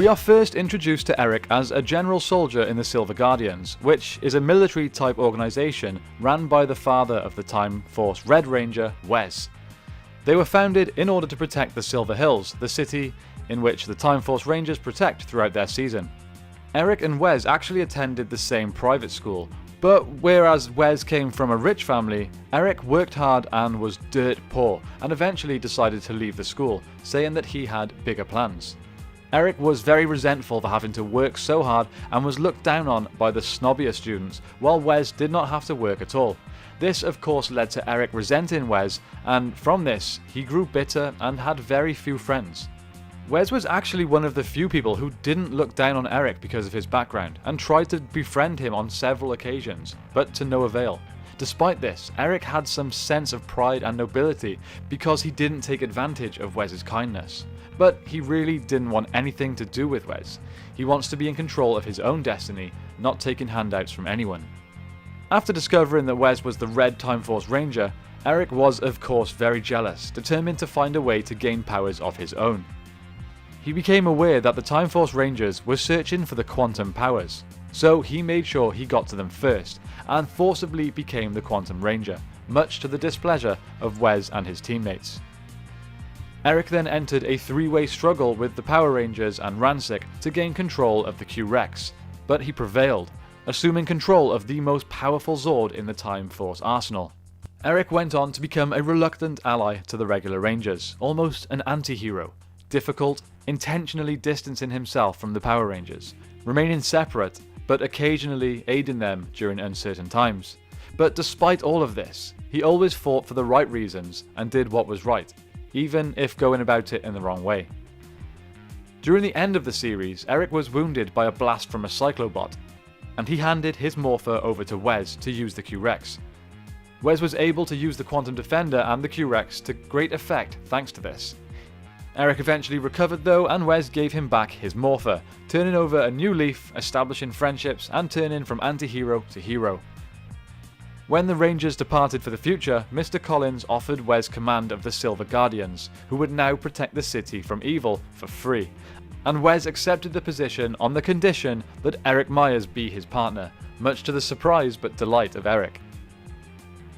We are first introduced to Eric as a general soldier in the Silver Guardians, which is a military-type organization ran by the father of the Time Force Red Ranger, Wes. They were founded in order to protect the Silver Hills, the city in which the Time Force Rangers protect throughout their season. Eric and Wes actually attended the same private school, but whereas Wes came from a rich family, Eric worked hard and was dirt poor, and eventually decided to leave the school, saying that he had bigger plans. Eric was very resentful for having to work so hard and was looked down on by the snobbier students, while Wes did not have to work at all. This of course led to Eric resenting Wes, and from this he grew bitter and had very few friends. Wes was actually one of the few people who didn't look down on Eric because of his background, and tried to befriend him on several occasions, but to no avail. Despite this, Eric had some sense of pride and nobility because he didn't take advantage of Wes's kindness. But he really didn't want anything to do with Wes. He wants to be in control of his own destiny, not taking handouts from anyone. After discovering that Wes was the Red Time Force Ranger, Eric was of course very jealous, determined to find a way to gain powers of his own. He became aware that the Time Force Rangers were searching for the quantum powers, so he made sure he got to them first, and forcibly became the Quantum Ranger, much to the displeasure of Wes and his teammates. Eric then entered a three-way struggle with the Power Rangers and Ransik to gain control of the Q-Rex, but he prevailed, assuming control of the most powerful Zord in the Time Force arsenal. Eric went on to become a reluctant ally to the regular Rangers, almost an anti-hero, difficult, intentionally distancing himself from the Power Rangers, remaining separate, but occasionally aiding them during uncertain times. But despite all of this, he always fought for the right reasons and did what was right, even if going about it in the wrong way. During the end of the series, Eric was wounded by a blast from a Cyclobot, and he handed his morpher over to Wes to use the Q-Rex. Wes was able to use the Quantum Defender and the Q-Rex to great effect thanks to this. Eric eventually recovered though, and Wes gave him back his morpher, turning over a new leaf, establishing friendships, and turning from anti-hero to hero. When the Rangers departed for the future, Mr. Collins offered Wes command of the Silver Guardians, who would now protect the city from evil for free, and Wes accepted the position on the condition that Eric Myers be his partner, much to the surprise but delight of Eric.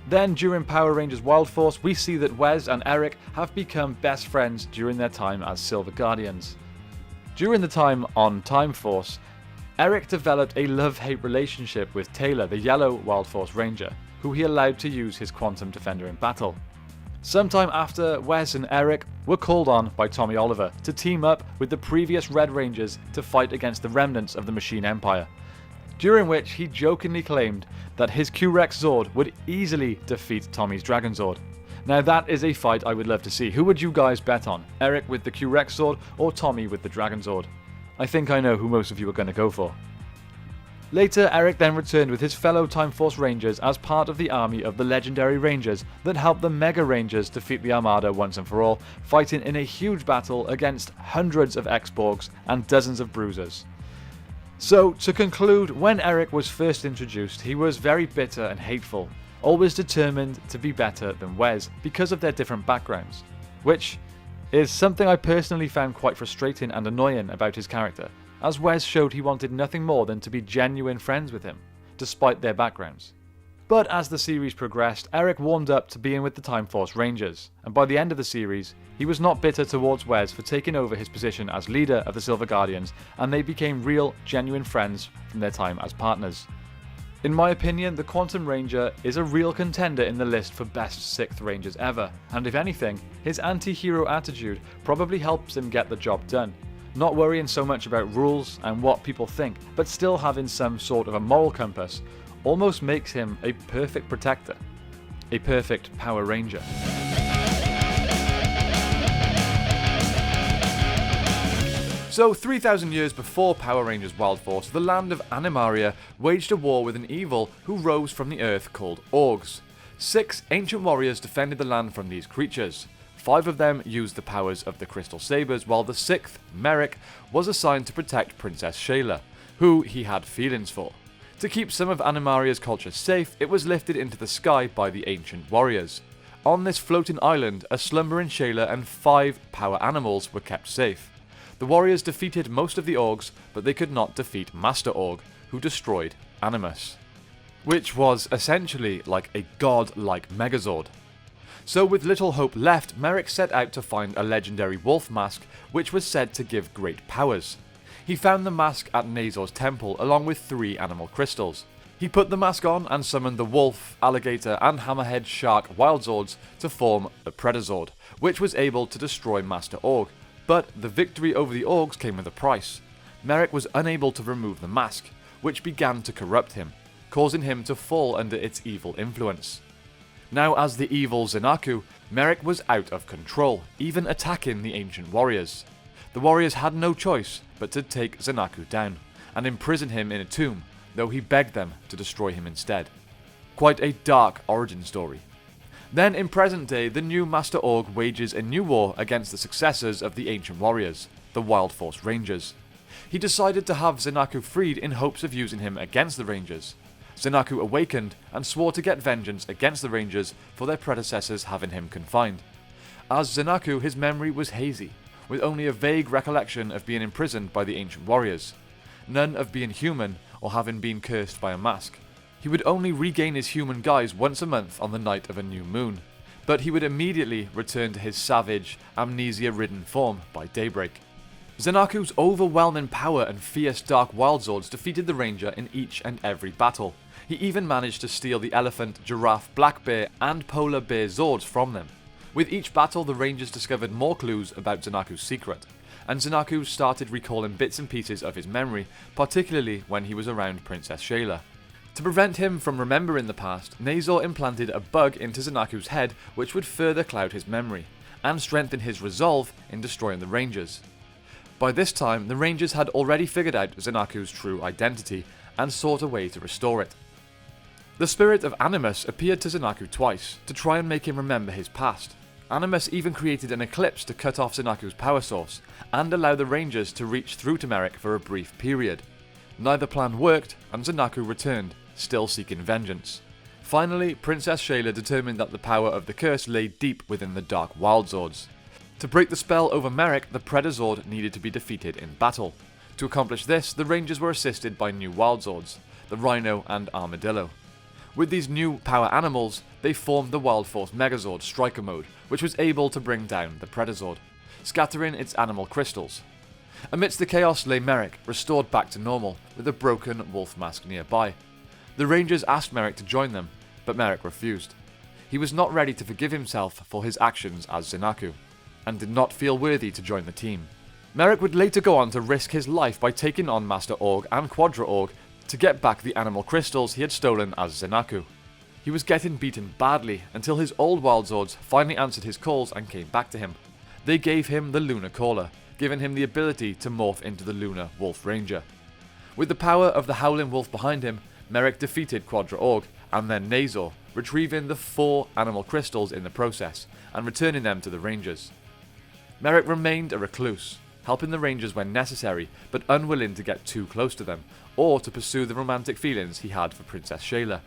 Then during Power Rangers Wild Force, we see that Wes and Eric have become best friends during their time as Silver Guardians. During the time on Time Force, Eric developed a love-hate relationship with Taylor, the Yellow Wild Force Ranger, who he allowed to use his Quantum Defender in battle. Sometime after, Wes and Eric were called on by Tommy Oliver to team up with the previous Red Rangers to fight against the remnants of the Machine Empire, during which he jokingly claimed that his Q-Rex Zord would easily defeat Tommy's Dragon Zord. Now that is a fight I would love to see. Who would you guys bet on? Eric with the Q-Rex Zord or Tommy with the Dragon Zord? I think I know who most of you are going to go for. Later, Eric then returned with his fellow Time Force Rangers as part of the army of the legendary Rangers that helped the Mega Rangers defeat the Armada once and for all, fighting in a huge battle against hundreds of X-Borgs and dozens of Bruisers. So, to conclude, when Eric was first introduced, he was very bitter and hateful, always determined to be better than Wes because of their different backgrounds, which is something I personally found quite frustrating and annoying about his character, as Wes showed he wanted nothing more than to be genuine friends with him, despite their backgrounds. But as the series progressed, Eric warmed up to being with the Time Force Rangers, and by the end of the series, he was not bitter towards Wes for taking over his position as leader of the Silver Guardians, and they became real, genuine friends from their time as partners. In my opinion, the Quantum Ranger is a real contender in the list for best 6th Rangers ever, and if anything, his anti-hero attitude probably helps him get the job done. Not worrying so much about rules and what people think, but still having some sort of a moral compass, almost makes him a perfect protector. A perfect Power Ranger. So 3,000 years before Power Rangers Wild Force, the land of Animaria waged a war with an evil who rose from the earth called Orgs. 6 ancient warriors defended the land from these creatures. 5 of them used the powers of the Crystal Sabers, while the 6th, Merrick, was assigned to protect Princess Shayla, who he had feelings for. To keep some of Animaria's culture safe, it was lifted into the sky by the ancient warriors. On this floating island, a slumbering Shayla and 5 power animals were kept safe. The warriors defeated most of the Orgs, but they could not defeat Master Org, who destroyed Anubis, which was essentially like a god-like Megazord. So with little hope left, Merrick set out to find a legendary wolf mask which was said to give great powers. He found the mask at Nazor's temple along with 3 animal crystals. He put the mask on and summoned the wolf, alligator and hammerhead shark wildzords to form the Predazord, which was able to destroy Master Org. But the victory over the Orgs came with a price. Merrick was unable to remove the mask, which began to corrupt him, causing him to fall under its evil influence. Now as the evil Zenaku, Merrick was out of control, even attacking the ancient warriors. The warriors had no choice but to take Zenaku down, and imprison him in a tomb, though he begged them to destroy him instead. Quite a dark origin story. Then in present day, the new Master Org wages a new war against the successors of the ancient warriors, the Wild Force Rangers. He decided to have Zenaku freed in hopes of using him against the Rangers. Zenaku awakened and swore to get vengeance against the Rangers for their predecessors having him confined. As Zenaku, his memory was hazy, with only a vague recollection of being imprisoned by the ancient warriors, none of being human or having been cursed by a mask. He would only regain his human guise once a month on the night of a new moon, but he would immediately return to his savage, amnesia-ridden form by daybreak. Zenaku's overwhelming power and fierce dark wildzords defeated the Ranger in each and every battle. He even managed to steal the elephant, giraffe, black bear and polar bear zords from them. With each battle, the Rangers discovered more clues about Zenaku's secret, and Zenaku started recalling bits and pieces of his memory, particularly when he was around Princess Shayla. To prevent him from remembering the past, Nazor implanted a bug into Zenaku's head which would further cloud his memory, and strengthen his resolve in destroying the Rangers. By this time, the Rangers had already figured out Zenaku's true identity, and sought a way to restore it. The spirit of Anubis appeared to Zenaku twice, to try and make him remember his past. Anubis even created an eclipse to cut off Zenaku's power source, and allow the Rangers to reach through to Merrick for a brief period. Neither plan worked, and Zenaku returned, still seeking vengeance. Finally, Princess Shayla determined that the power of the curse lay deep within the Dark Wildzords. To break the spell over Merrick, the Predazord needed to be defeated in battle. To accomplish this, the Rangers were assisted by new Wildzords, the Rhino and Armadillo. With these new power animals, they formed the Wild Force Megazord Striker Mode, which was able to bring down the Predazord, scattering its animal crystals. Amidst the chaos lay Merrick, restored back to normal, with a broken wolf mask nearby. The Rangers asked Merrick to join them, but Merrick refused. He was not ready to forgive himself for his actions as Zenaku, and did not feel worthy to join the team. Merrick would later go on to risk his life by taking on Master Org and Quadra Org to get back the animal crystals he had stolen as Zenaku. He was getting beaten badly until his old Wildzords finally answered his calls and came back to him. They gave him the Lunar Caller, giving him the ability to morph into the Lunar Wolf Ranger. With the power of the Howling Wolf behind him, Merrick defeated Quadra Org and then Nazor, retrieving the 4 animal crystals in the process and returning them to the Rangers. Merrick remained a recluse, helping the Rangers when necessary, but unwilling to get too close to them, or to pursue the romantic feelings he had for Princess Shayla.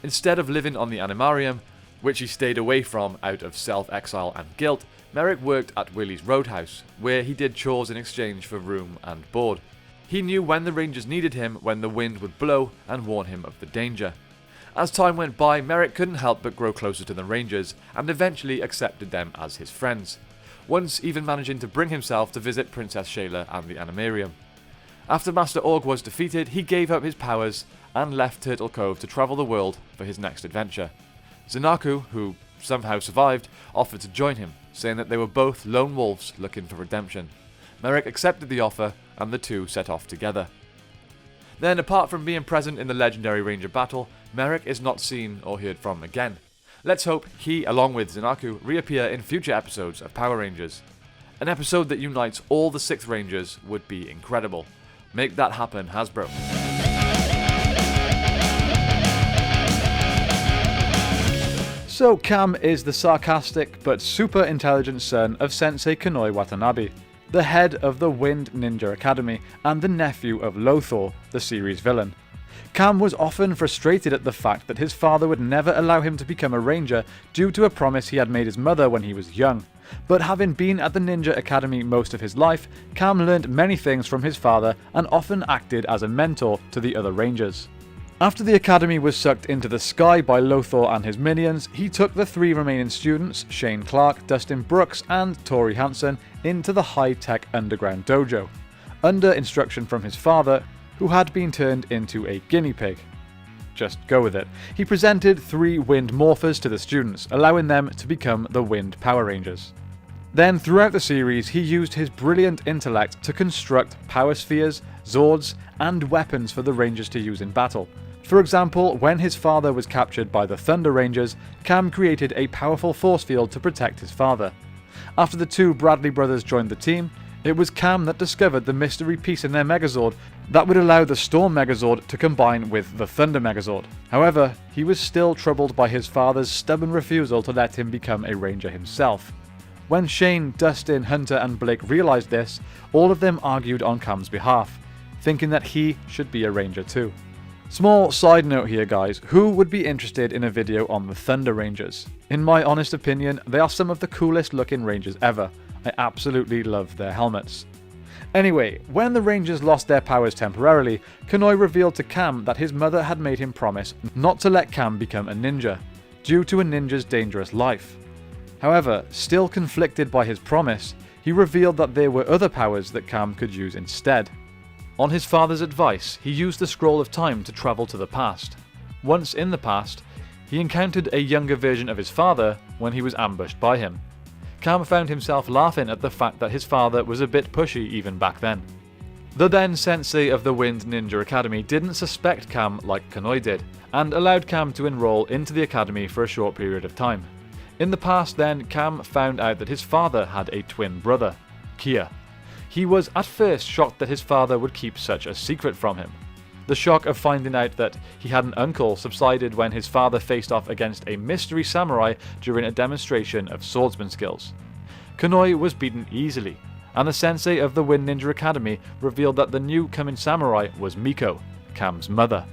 Instead of living on the Animarium, which he stayed away from out of self-exile and guilt, Merrick worked at Willie's Roadhouse, where he did chores in exchange for room and board. He knew when the Rangers needed him, when the wind would blow and warn him of the danger. As time went by, Merrick couldn't help but grow closer to the Rangers, and eventually accepted them as his friends, once even managing to bring himself to visit Princess Shayla and the Animarium. After Master Org was defeated, he gave up his powers and left Turtle Cove to travel the world for his next adventure. Zenaku, who somehow survived, offered to join him, saying that they were both lone wolves looking for redemption. Merrick accepted the offer, and the two set off together. Then, apart from being present in the legendary Ranger battle, Merrick is not seen or heard from again. Let's hope he, along with Zenaku, reappear in future episodes of Power Rangers. An episode that unites all the 6 Rangers would be incredible. Make that happen, Hasbro. So Cam is the sarcastic but super intelligent son of Sensei Kanoi Watanabe, the head of the Wind Ninja Academy and the nephew of Lothar, the series villain. Cam was often frustrated at the fact that his father would never allow him to become a ranger due to a promise he had made his mother when he was young, But having been at the Ninja Academy most of his life, Cam learned many things from his father and often acted as a mentor to the other Rangers. After the academy was sucked into the sky by Lothar and his minions, he took the 3 remaining students, Shane Clark, Dustin Brooks and Tori Hansen, into the high-tech underground dojo, under instruction from his father, who had been turned into a guinea pig. Just go with it. He presented 3 wind morphers to the students, allowing them to become the Wind Power Rangers. Then throughout the series, he used his brilliant intellect to construct power spheres, Zords, and weapons for the Rangers to use in battle. For example, when his father was captured by the Thunder Rangers, Cam created a powerful force field to protect his father. After the 2 Bradley brothers joined the team, it was Cam that discovered the mystery piece in their Megazord that would allow the Storm Megazord to combine with the Thunder Megazord. However, he was still troubled by his father's stubborn refusal to let him become a Ranger himself. When Shane, Dustin, Hunter and Blake realized this, all of them argued on Cam's behalf, thinking that he should be a Ranger too. Small side note here guys, who would be interested in a video on the Thunder Rangers? In my honest opinion, they are some of the coolest looking Rangers ever. I absolutely love their helmets. Anyway, when the Rangers lost their powers temporarily, Kanoi revealed to Cam that his mother had made him promise not to let Cam become a ninja, due to a ninja's dangerous life. However, still conflicted by his promise, he revealed that there were other powers that Cam could use instead. On his father's advice, he used the Scroll of Time to travel to the past. Once in the past, he encountered a younger version of his father when he was ambushed by him. Cam found himself laughing at the fact that his father was a bit pushy even back then. The then sensei of the Wind Ninja Academy didn't suspect Cam like Kanoi did, and allowed Cam to enroll into the academy for a short period of time. In the past then, Cam found out that his father had a twin brother, Kia. He was at first shocked that his father would keep such a secret from him. The shock of finding out that he had an uncle subsided when his father faced off against a mystery samurai during a demonstration of swordsman skills. Kanoi was beaten easily, and the sensei of the Wind Ninja Academy revealed that the new coming samurai was Miko, Cam's mother.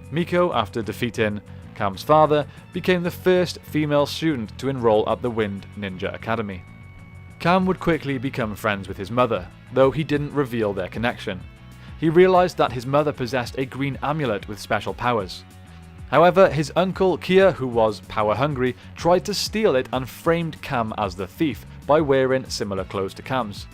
Miko, after defeating Cam's father, became the first female student to enroll at the Wind Ninja Academy. Cam would quickly become friends with his mother, though he didn't reveal their connection. He realized that his mother possessed a green amulet with special powers. However, his uncle Kia, who was power-hungry, tried to steal it and framed Cam as the thief by wearing similar clothes to Cam's.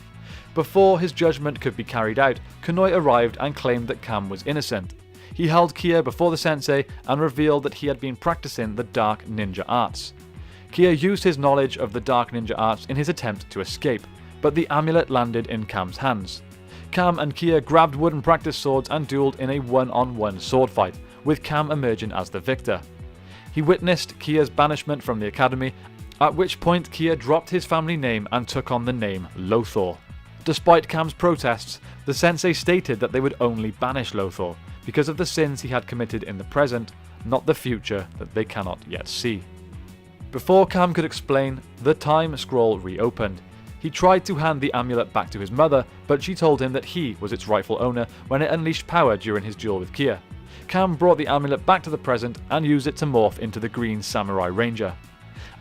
Before his judgment could be carried out, Kanoi arrived and claimed that Cam was innocent. He held Kia before the sensei and revealed that he had been practicing the dark ninja arts. Kia used his knowledge of the dark ninja arts in his attempt to escape, but the amulet landed in Cam's hands. Cam and Kia grabbed wooden practice swords and dueled in a one-on-one sword fight, with Cam emerging as the victor. He witnessed Kia's banishment from the academy, at which point Kia dropped his family name and took on the name Lothar. Despite Cam's protests, the sensei stated that they would only banish Lothar because of the sins he had committed in the present, not the future that they cannot yet see. Before Cam could explain, the time scroll reopened. He tried to hand the amulet back to his mother, but she told him that he was its rightful owner when it unleashed power during his duel with Kia. Cam brought the amulet back to the present and used it to morph into the Green Samurai Ranger.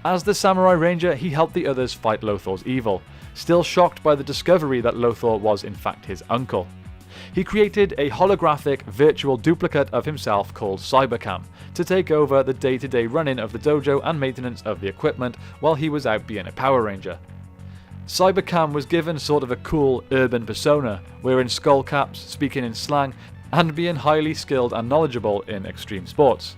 As the Samurai Ranger, he helped the others fight Lothar's evil, still shocked by the discovery that Lothar was in fact his uncle. He created a holographic virtual duplicate of himself called CyberCam to take over the day-to-day running of the dojo and maintenance of the equipment while he was out being a Power Ranger. CyberCam was given sort of a cool urban persona, wearing skull caps, speaking in slang, and being highly skilled and knowledgeable in extreme sports.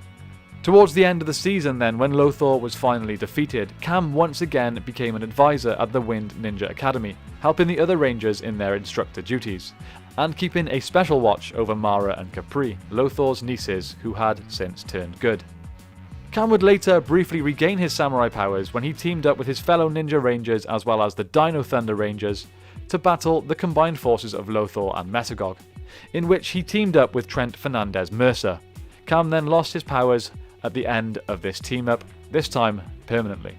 Towards the end of the season then, when Lothar was finally defeated, Cam once again became an advisor at the Wind Ninja Academy, helping the other Rangers in their instructor duties, and keeping a special watch over Mara and Capri, Lothar's nieces who had since turned good. Cam would later briefly regain his samurai powers when he teamed up with his fellow Ninja Rangers as well as the Dino Thunder Rangers to battle the combined forces of Lothar and Metagog, in which he teamed up with Trent Fernandez Mercer. Cam then lost his powers at the end of this team-up, this time permanently.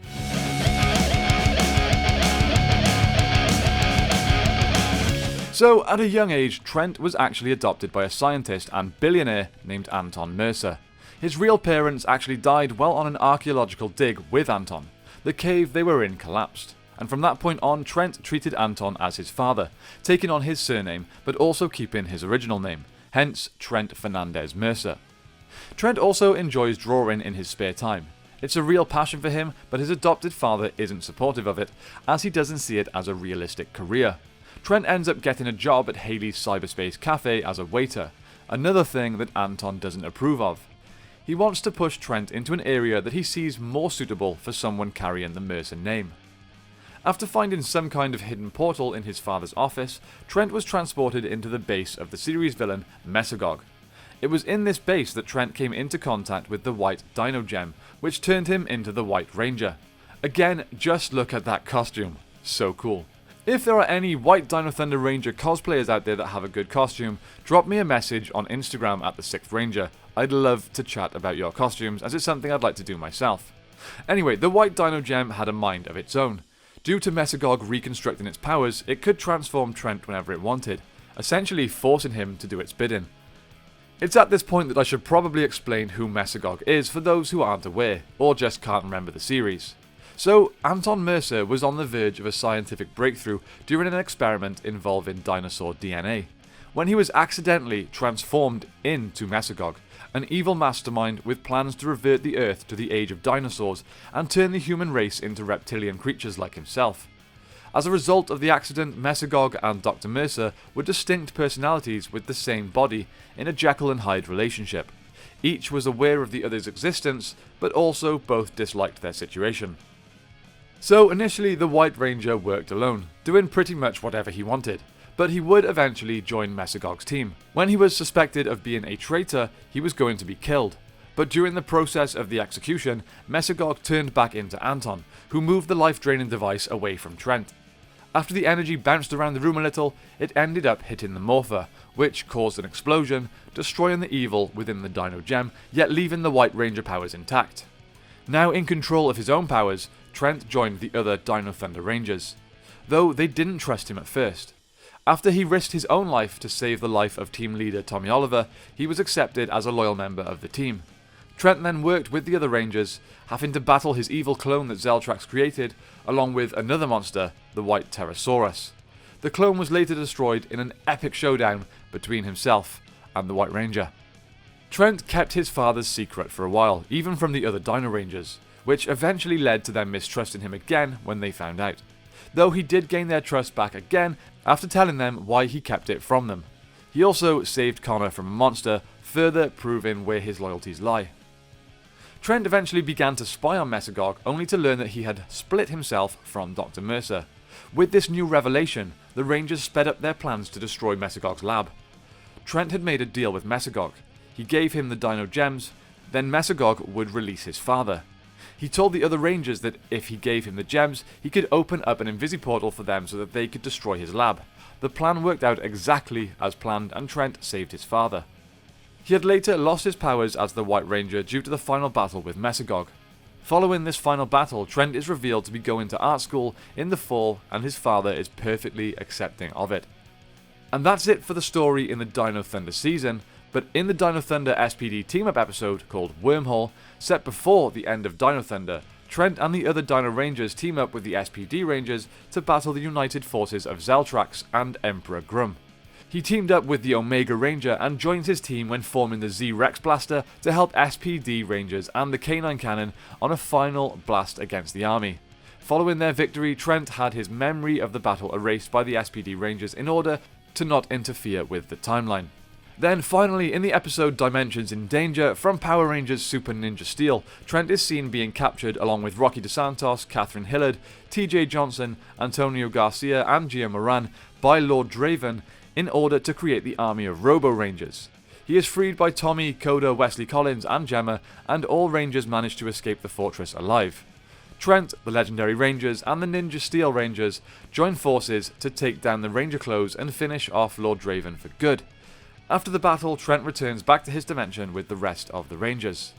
So, at a young age, Trent was actually adopted by a scientist and billionaire named Anton Mercer. His real parents actually died while on an archaeological dig with Anton. The cave they were in collapsed, and from that point on Trent treated Anton as his father, taking on his surname but also keeping his original name, hence Trent Fernandez Mercer. Trent also enjoys drawing in his spare time. It's a real passion for him, but his adopted father isn't supportive of it, as he doesn't see it as a realistic career. Trent ends up getting a job at Haley's cyberspace cafe as a waiter, another thing that Anton doesn't approve of. He wants to push Trent into an area that he sees more suitable for someone carrying the Mercer name. After finding some kind of hidden portal in his father's office, Trent was transported into the base of the series villain Mesogog. It was in this base that Trent came into contact with the White Dino Gem, which turned him into the White Ranger. Again, just look at that costume. So cool. If there are any White Dino Thunder Ranger cosplayers out there that have a good costume, drop me a message on Instagram at the 6th Ranger. I'd love to chat about your costumes, as it's something I'd like to do myself. Anyway, the White Dino Gem had a mind of its own. Due to Mesogog reconstructing its powers, it could transform Trent whenever it wanted, essentially forcing him to do its bidding. It's at this point that I should probably explain who Mesogog is for those who aren't aware, or just can't remember the series. So, Anton Mercer was on the verge of a scientific breakthrough during an experiment involving dinosaur DNA, when he was accidentally transformed into Mesogog, an evil mastermind with plans to revert the Earth to the age of dinosaurs and turn the human race into reptilian creatures like himself. As a result of the accident, Mesogog and Dr. Mercer were distinct personalities with the same body in a Jekyll and Hyde relationship. Each was aware of the other's existence, but also both disliked their situation. So initially the White Ranger worked alone, doing pretty much whatever he wanted, but he would eventually join Mesogog's team. When he was suspected of being a traitor, he was going to be killed. But during the process of the execution, Mesogog turned back into Anton, who moved the life-draining device away from Trent. After the energy bounced around the room a little, it ended up hitting the Morpher, which caused an explosion, destroying the evil within the Dino Gem, yet leaving the White Ranger powers intact. Now in control of his own powers, Trent joined the other Dino Thunder Rangers, though they didn't trust him at first. After he risked his own life to save the life of team leader Tommy Oliver, he was accepted as a loyal member of the team. Trent then worked with the other Rangers, having to battle his evil clone that Zeltrax created, along with another monster, the White Pterosaurus. The clone was later destroyed in an epic showdown between himself and the White Ranger. Trent kept his father's secret for a while, even from the other Dino Rangers, which eventually led to them mistrusting him again when they found out. Though he did gain their trust back again after telling them why he kept it from them. He also saved Connor from a monster, further proving where his loyalties lie. Trent eventually began to spy on Mesogog, only to learn that he had split himself from Dr. Mercer. With this new revelation, the Rangers sped up their plans to destroy Mesogog's lab. Trent had made a deal with Mesogog. He gave him the Dino Gems, then Mesogog would release his father. He told the other Rangers that if he gave him the gems, he could open up an invisiportal for them so that they could destroy his lab. The plan worked out exactly as planned, and Trent saved his father. He had later lost his powers as the White Ranger due to the final battle with Mesogog. Following this final battle, Trent is revealed to be going to art school in the fall, and his father is perfectly accepting of it. And that's it for the story in the Dino Thunder season, but in the Dino Thunder SPD team-up episode called Wormhole, set before the end of Dino Thunder, Trent and the other Dino Rangers team up with the SPD Rangers to battle the united forces of Zeltrax and Emperor Grum. He teamed up with the Omega Ranger and joins his team when forming the Z-Rex Blaster to help SPD Rangers and the K9 Cannon on a final blast against the army. Following their victory, Trent had his memory of the battle erased by the SPD Rangers in order to not interfere with the timeline. Then finally, in the episode Dimensions in Danger from Power Rangers Super Ninja Steel, Trent is seen being captured along with Rocky DeSantos, Catherine Hillard, TJ Johnson, Antonio Garcia and Gia Moran by Lord Draven in order to create the army of Robo Rangers. He is freed by Tommy, Coda, Wesley Collins and Gemma, and all Rangers manage to escape the fortress alive. Trent, the Legendary Rangers and the Ninja Steel Rangers join forces to take down the Ranger Clothes and finish off Lord Draven for good. After the battle, Trent returns back to his dimension with the rest of the Rangers.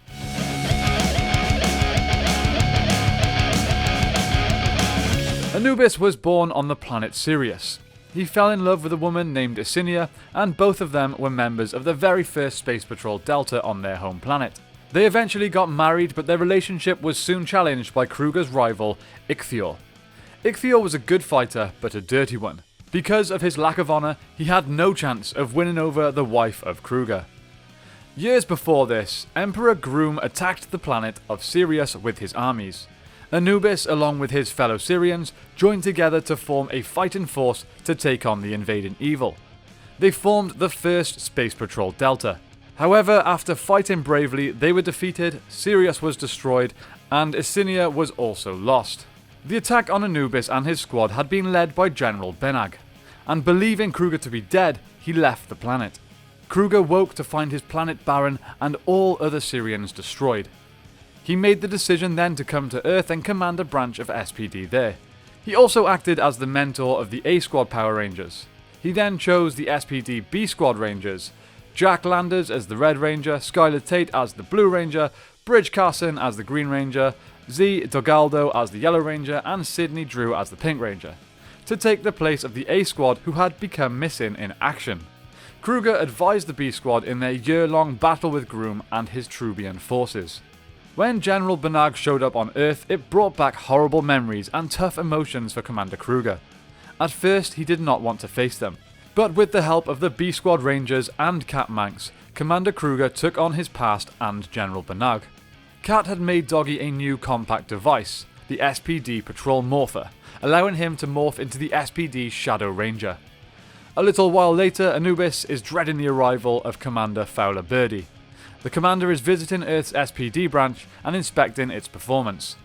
Anubis was born on the planet Sirius. He fell in love with a woman named Isinia, and both of them were members of the very first Space Patrol Delta on their home planet. They eventually got married, but their relationship was soon challenged by Kruger's rival, Ichthyor. Ichthyor was a good fighter, but a dirty one. Because of his lack of honour, he had no chance of winning over the wife of Kruger. Years before this, Emperor Groom attacked the planet of Sirius with his armies. Anubis, along with his fellow Syrians, joined together to form a fighting force to take on the invading evil. They formed the first Space Patrol Delta. However, after fighting bravely, they were defeated, Sirius was destroyed, and Isinia was also lost. The attack on Anubis and his squad had been led by General Benag, and believing Kruger to be dead, he left the planet. Kruger woke to find his planet barren and all other Syrians destroyed. He made the decision then to come to Earth and command a branch of SPD there. He also acted as the mentor of the A Squad Power Rangers. He then chose the SPD B Squad Rangers, Jack Landers as the Red Ranger, Skylar Tate as the Blue Ranger, Bridge Carson as the Green Ranger, Z Dogaldo as the Yellow Ranger, and Sidney Drew as the Pink Ranger, to take the place of the A Squad who had become missing in action. Kruger advised the B Squad in their year-long battle with Groom and his Trubian forces. When General Benag showed up on Earth, it brought back horrible memories and tough emotions for Commander Kruger. At first, he did not want to face them, but with the help of the B Squad Rangers and Cat Manx, Commander Kruger took on his past and General Benag. Cat had made Doggy a new compact device, the SPD Patrol Morpher, allowing him to morph into the SPD Shadow Ranger. A little while later, Anubis is dreading the arrival of Commander Fowler Birdie. The commander is visiting Earth's SPD branch and inspecting its performance.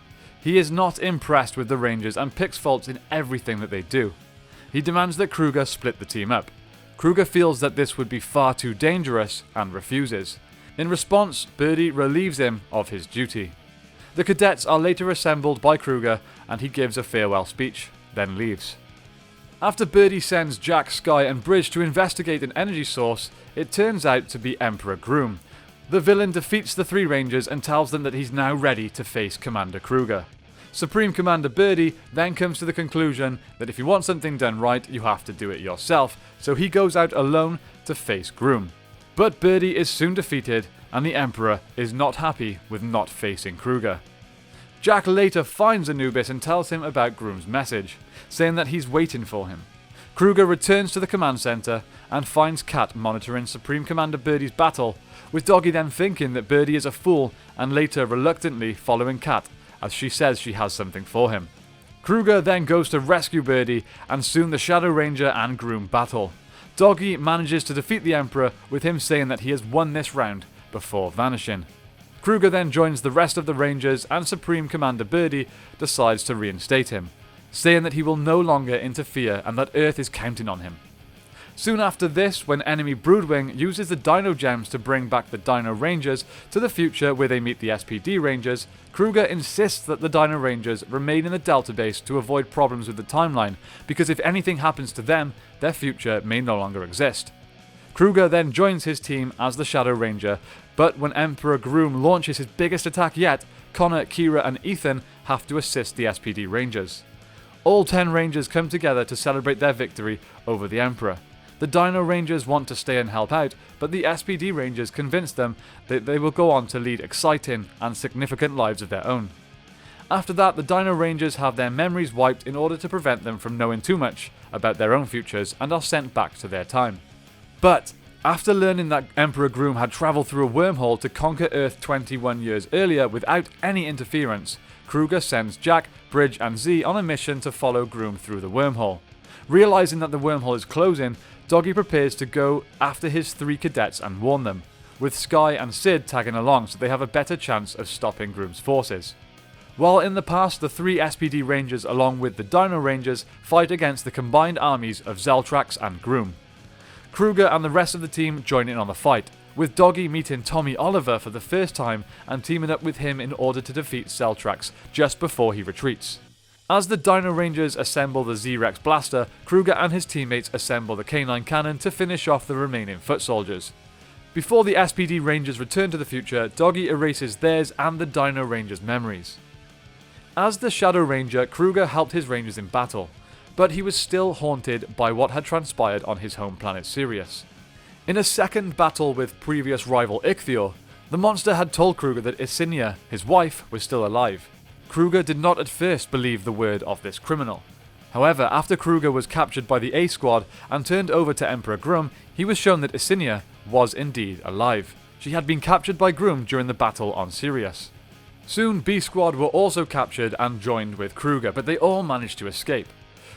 He is not impressed with the Rangers and picks faults in everything that they do. He demands that Kruger split the team up. Kruger feels that this would be far too dangerous and refuses. In response, Birdie relieves him of his duty. The cadets are later assembled by Kruger and he gives a farewell speech, then leaves. After Birdie sends Jack, Sky and Bridge to investigate an energy source, it turns out to be Emperor Groom. The villain defeats the three Rangers and tells them that he's now ready to face Commander Kruger. Supreme Commander Birdie then comes to the conclusion that if you want something done right, you have to do it yourself, so he goes out alone to face Groom. But Birdie is soon defeated, and the Emperor is not happy with not facing Kruger. Jack later finds Anubis and tells him about Groom's message, saying that he's waiting for him. Kruger returns to the command center and finds Cat monitoring Supreme Commander Birdie's battle, with Doggy then thinking that Birdie is a fool and later reluctantly following Cat as she says she has something for him. Kruger then goes to rescue Birdie and soon the Shadow Ranger and Groom battle. Doggy manages to defeat the Emperor with him saying that he has won this round before vanishing. Kruger then joins the rest of the Rangers and Supreme Commander Birdie decides to reinstate him, saying that he will no longer interfere and that Earth is counting on him. Soon after this, when enemy Broodwing uses the Dino Gems to bring back the Dino Rangers to the future where they meet the SPD Rangers, Kruger insists that the Dino Rangers remain in the Delta base to avoid problems with the timeline, because if anything happens to them, their future may no longer exist. Kruger then joins his team as the Shadow Ranger, but when Emperor Groom launches his biggest attack yet, Connor, Kira and Ethan have to assist the SPD Rangers. All 10 Rangers come together to celebrate their victory over the Emperor. The Dino Rangers want to stay and help out, but the SPD Rangers convince them that they will go on to lead exciting and significant lives of their own. After that, the Dino Rangers have their memories wiped in order to prevent them from knowing too much about their own futures and are sent back to their time. But after learning that Emperor Groom had travelled through a wormhole to conquer Earth 21 years earlier without any interference, Kruger sends Jack, Bridge and Z on a mission to follow Groom through the wormhole. Realising that the wormhole is closing, Doggy prepares to go after his 3 cadets and warn them, with Sky and Sid tagging along so they have a better chance of stopping Groom's forces. While in the past the 3 SPD Rangers along with the Dino Rangers fight against the combined armies of Zeltrax and Groom. Kruger and the rest of the team join in on the fight, with Doggy meeting Tommy Oliver for the first time and teaming up with him in order to defeat Zeltrax just before he retreats. As the Dino Rangers assemble the Z-Rex blaster, Kruger and his teammates assemble the K9 cannon to finish off the remaining foot soldiers. Before the SPD Rangers return to the future, Doggy erases theirs and the Dino Rangers' memories. As the Shadow Ranger, Kruger helped his Rangers in battle, but he was still haunted by what had transpired on his home planet Sirius. In a second battle with previous rival Ichthyor, the monster had told Kruger that Isinia, his wife, was still alive. Kruger did not at first believe the word of this criminal. However, after Kruger was captured by the A Squad and turned over to Emperor Grum, he was shown that Yesenia was indeed alive. She had been captured by Grum during the battle on Sirius. Soon B Squad were also captured and joined with Kruger, but they all managed to escape.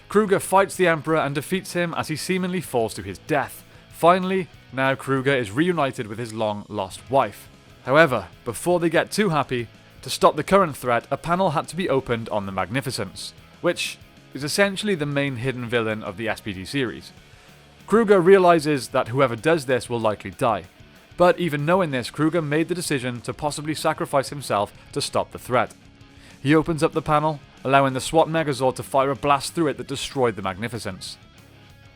Kruger fights the Emperor and defeats him as he seemingly falls to his death. Finally, now Kruger is reunited with his long-lost wife. However, before they get too happy, to stop the current threat, a panel had to be opened on the Magnificence, which is essentially the main hidden villain of the SPD series. Kruger realizes that whoever does this will likely die, but even knowing this, Kruger made the decision to possibly sacrifice himself to stop the threat. He opens up the panel, allowing the SWAT Megazord to fire a blast through it that destroyed the Magnificence.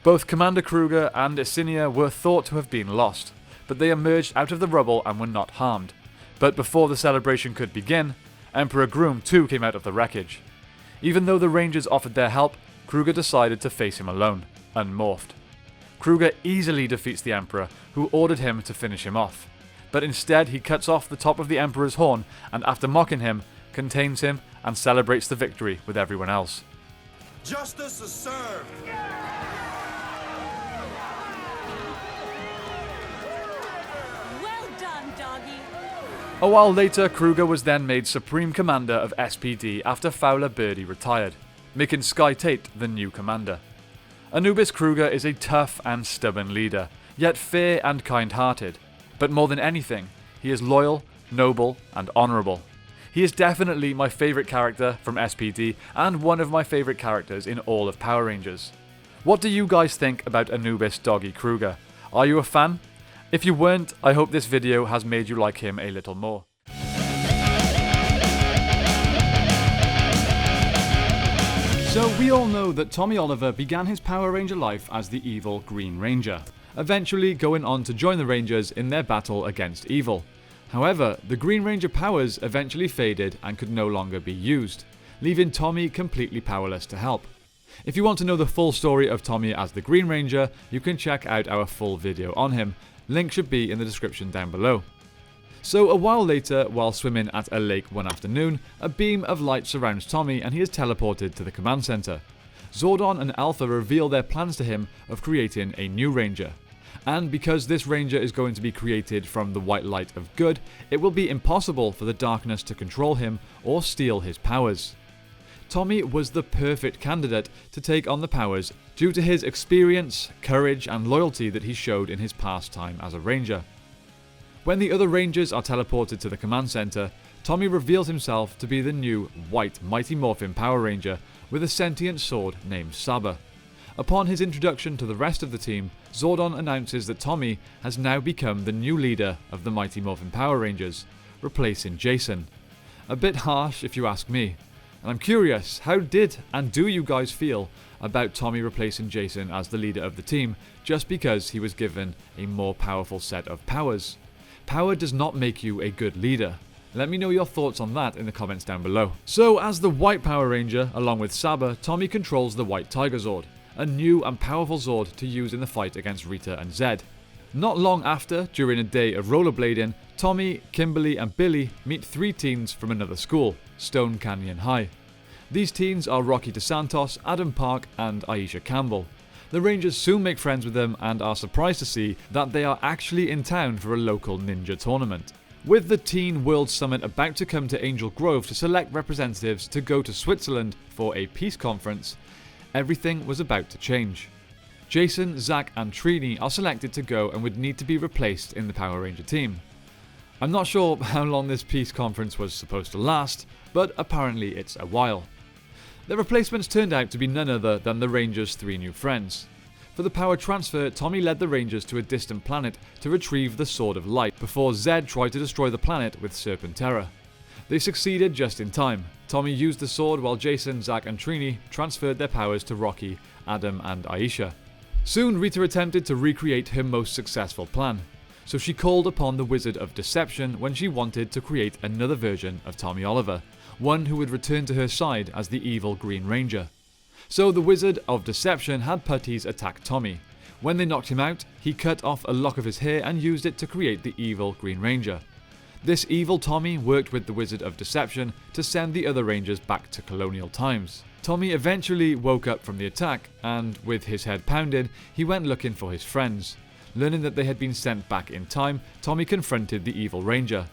Both Commander Kruger and Yesenia were thought to have been lost, but they emerged out of the rubble and were not harmed. But before the celebration could begin, Emperor Grum too came out of the wreckage. Even though the Rangers offered their help, Kruger decided to face him alone, unmorphed. Kruger easily defeats the Emperor, who ordered him to finish him off. But instead he cuts off the top of the Emperor's horn and after mocking him, contains him and celebrates the victory with everyone else. Justice is served! Well done, doggy! A while later, Kruger was then made Supreme Commander of SPD after Fowler Birdie retired, making Sky Tate the new commander. Anubis Kruger is a tough and stubborn leader, yet fair and kind-hearted. But more than anything, he is loyal, noble, and honourable. He is definitely my favourite character from SPD and one of my favourite characters in all of Power Rangers. What do you guys think about Anubis Doggy Kruger? Are you a fan? If you weren't, I hope this video has made you like him a little more. So we all know that Tommy Oliver began his Power Ranger life as the evil Green Ranger, eventually going on to join the Rangers in their battle against evil. However, the Green Ranger powers eventually faded and could no longer be used, leaving Tommy completely powerless to help. If you want to know the full story of Tommy as the Green Ranger, you can check out our full video on him. Link should be in the description down below. So a while later, while swimming at a lake one afternoon, a beam of light surrounds Tommy and he is teleported to the command center. Zordon and Alpha reveal their plans to him of creating a new Ranger. And because this Ranger is going to be created from the white light of good, it will be impossible for the darkness to control him or steal his powers. Tommy was the perfect candidate to take on the powers due to his experience, courage and loyalty that he showed in his past time as a Ranger. When the other Rangers are teleported to the command center, Tommy reveals himself to be the new white Mighty Morphin Power Ranger with a sentient sword named Saber. Upon his introduction to the rest of the team, Zordon announces that Tommy has now become the new leader of the Mighty Morphin Power Rangers, replacing Jason. A bit harsh if you ask me. And I'm curious, how did and do you guys feel about Tommy replacing Jason as the leader of the team just because he was given a more powerful set of powers? Power does not make you a good leader. Let me know your thoughts on that in the comments down below. So as the White Power Ranger, along with Saber, Tommy controls the White Tiger Zord, a new and powerful Zord to use in the fight against Rita and Zed. Not long after, during a day of rollerblading, Tommy, Kimberly and Billy meet three teens from another school, Stone Canyon High. These teens are Rocky DeSantos, Adam Park and Aisha Campbell. The Rangers soon make friends with them and are surprised to see that they are actually in town for a local ninja tournament. With the Teen World Summit about to come to Angel Grove to select representatives to go to Switzerland for a peace conference, everything was about to change. Jason, Zach and Trini are selected to go and would need to be replaced in the Power Ranger team. I'm not sure how long this peace conference was supposed to last, but apparently it's a while. The replacements turned out to be none other than the Rangers' three new friends. For the power transfer, Tommy led the Rangers to a distant planet to retrieve the Sword of Light before Zed tried to destroy the planet with Serpentera. They succeeded just in time. Tommy used the sword while Jason, Zach and Trini transferred their powers to Rocky, Adam and Aisha. Soon Rita attempted to recreate her most successful plan, so she called upon the Wizard of Deception when she wanted to create another version of Tommy Oliver, one who would return to her side as the evil Green Ranger. So the Wizard of Deception had putties attack Tommy. When they knocked him out, he cut off a lock of his hair and used it to create the evil Green Ranger. This evil Tommy worked with the Wizard of Deception to send the other Rangers back to colonial times. Tommy eventually woke up from the attack, and with his head pounded, he went looking for his friends. Learning that they had been sent back in time, Tommy confronted the evil Ranger.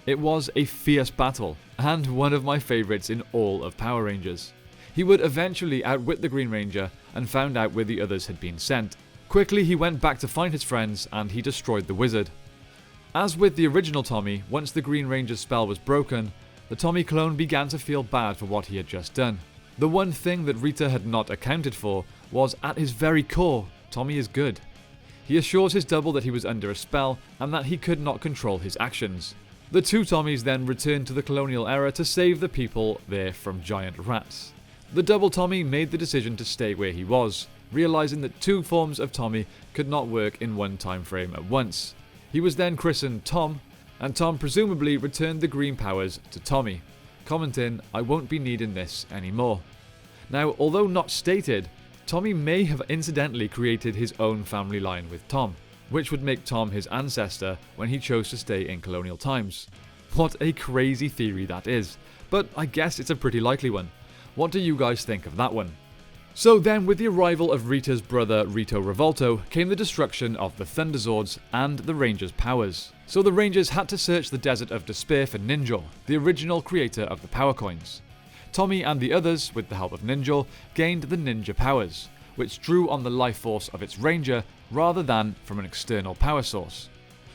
It was a fierce battle, and one of my favourites in all of Power Rangers. He would eventually outwit the Green Ranger and found out where the others had been sent. Quickly he went back to find his friends, and he destroyed the wizard. As with the original Tommy, once the Green Ranger's spell was broken, the Tommy clone began to feel bad for what he had just done. The one thing that Rita had not accounted for was, at his very core, Tommy is good. He assures his double that he was under a spell and that he could not control his actions. The two Tommies then returned to the colonial era to save the people there from giant rats. The double Tommy made the decision to stay where he was, realizing that two forms of Tommy could not work in one time frame at once. He was then christened Tom, and Tom presumably returned the green powers to Tommy, commenting, "I won't be needing this anymore." Now, although not stated, Tommy may have incidentally created his own family line with Tom, which would make Tom his ancestor when he chose to stay in colonial times. What a crazy theory that is, but I guess it's a pretty likely one. What do you guys think of that one? So then, with the arrival of Rita's brother Rito Revolto, came the destruction of the Thunderzords and the Rangers' powers. So the Rangers had to search the Desert of Despair for Ninjor, the original creator of the Power Coins. Tommy and the others, with the help of Ninjor, gained the Ninja powers, which drew on the life force of its Ranger rather than from an external power source.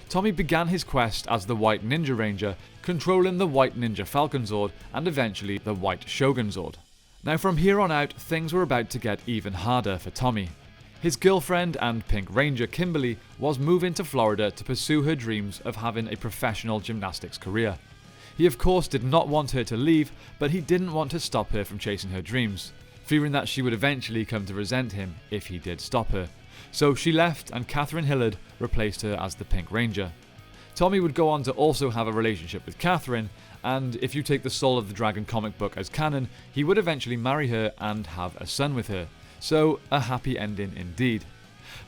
Tommy began his quest as the White Ninja Ranger, controlling the White Ninja Falcon Zord and eventually the White Shogun Zord. Now from here on out, things were about to get even harder for Tommy. His girlfriend and Pink Ranger Kimberly was moving to Florida to pursue her dreams of having a professional gymnastics career. He of course did not want her to leave, but he didn't want to stop her from chasing her dreams, fearing that she would eventually come to resent him if he did stop her. So she left, and Catherine Hillard replaced her as the Pink Ranger. Tommy would go on to also have a relationship with Catherine, and if you take the Soul of the Dragon comic book as canon, he would eventually marry her and have a son with her. So, a happy ending indeed.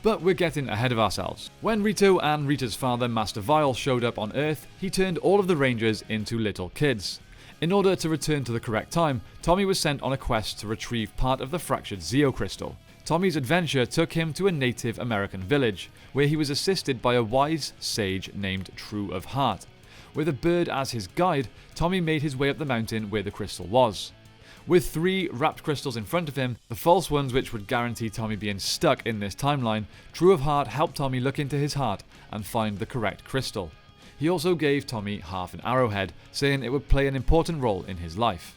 But we're getting ahead of ourselves. When Rito and Rita's father, Master Vile, showed up on Earth, he turned all of the Rangers into little kids. In order to return to the correct time, Tommy was sent on a quest to retrieve part of the fractured Zeo Crystal. Tommy's adventure took him to a Native American village, where he was assisted by a wise sage named True of Heart. With a bird as his guide, Tommy made his way up the mountain where the crystal was. With 3 wrapped crystals in front of him, the false ones which would guarantee Tommy being stuck in this timeline, True of Heart helped Tommy look into his heart and find the correct crystal. He also gave Tommy half an arrowhead, saying it would play an important role in his life.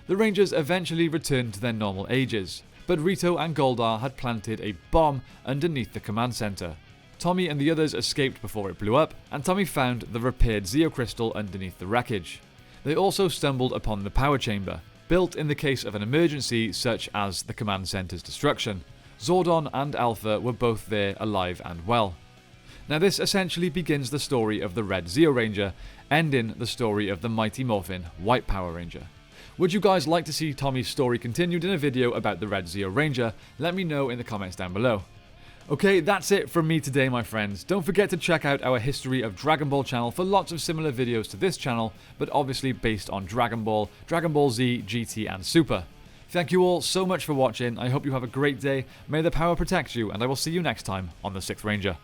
The Rangers eventually returned to their normal ages, but Rito and Goldar had planted a bomb underneath the command center. Tommy and the others escaped before it blew up, and Tommy found the repaired Zeo Crystal underneath the wreckage. They also stumbled upon the power chamber, built in the case of an emergency such as the command center's destruction. Zordon and Alpha were both there alive and well. Now this essentially begins the story of the Red Zeo Ranger, ending the story of the Mighty Morphin White Power Ranger. Would you guys like to see Tommy's story continued in a video about the Red Zeo Ranger? Let me know in the comments down below. Okay, that's it from me today, my friends. Don't forget to check out our History of Dragon Ball channel for lots of similar videos to this channel, but obviously based on Dragon Ball, Dragon Ball Z, GT and Super. Thank you all so much for watching. I hope you have a great day. May the power protect you, and I will see you next time on the 6th Ranger.